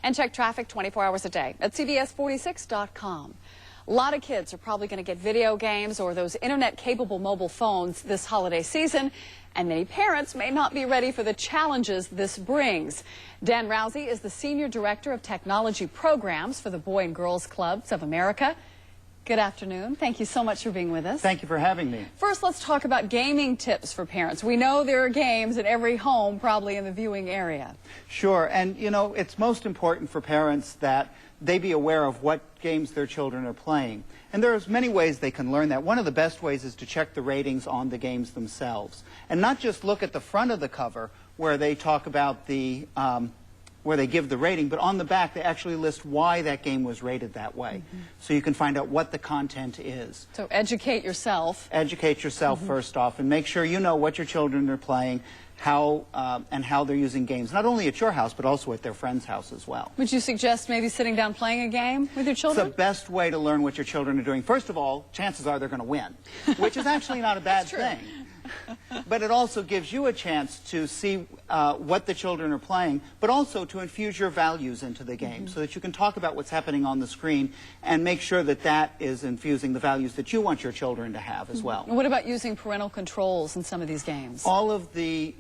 And check traffic 24 hours a day at CBS46.com. A lot of kids are probably going to get video games or those internet-capable mobile phones this holiday season, and many parents may not be ready for the challenges this brings. Dan Rauzi is the Senior Director of Technology Programs for the Boy and Girls Clubs of America. Good afternoon. Thank you so much for being with us. Thank you for having me. First, let's talk about gaming tips for parents. We know there are games in every home, probably in the viewing area. Sure, and you know, it's most important for parents that they be aware of what games their children are playing. And there's many ways they can learn that. One of the best ways is to check the ratings on the games themselves. And not just look at the front of the cover where they talk about the where they give the rating, but on the back they actually list why that game was rated that way. So you can find out what the content is. So educate yourself. Educate yourself first off, and make sure you know what your children are playing, how they're using games, not only at your house, but also at their friend's house as well. Would you suggest maybe sitting down playing a game with your children? It's the best way to learn what your children are doing. First of all, chances are they're going to win, which is actually not a bad thing. But it also gives you a chance to see what the children are playing, but also to infuse your values into the game so that you can talk about what's happening on the screen and make sure that that is infusing the values that you want your children to have as well. What about using parental controls in some of these games? All of the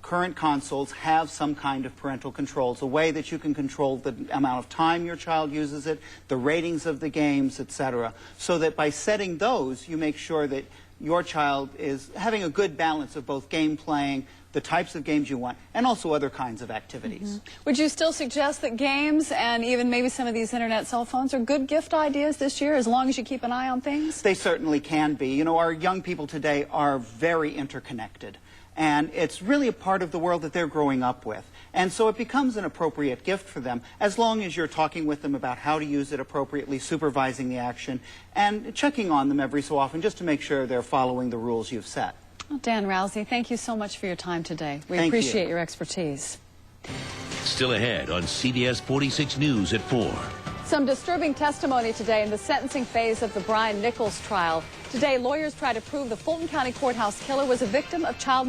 current consoles have some kind of parental controls, a way that you can control the amount of time your child uses it, the ratings of the games, etc. So that by setting those, you make sure that your child is having a good balance of both game playing, the types of games you want, and also other kinds of activities. Would you still suggest that games and even maybe some of these internet cell phones are good gift ideas this year, as long as you keep an eye on things? They certainly can be. You know, our young people today are very interconnected, and it's really a part of the world that they're growing up with. And so it becomes an appropriate gift for them, as long as you're talking with them about how to use it appropriately, supervising the action, and checking on them every so often just to make sure they're following the rules you've set. Well, Dan Rauzi, thank you so much for your time today. We appreciate your expertise. Still ahead on CBS 46 News at 4. Some disturbing testimony today in the sentencing phase of the Brian Nichols trial. Today, lawyers try to prove the Fulton County Courthouse killer was a victim of child molestation.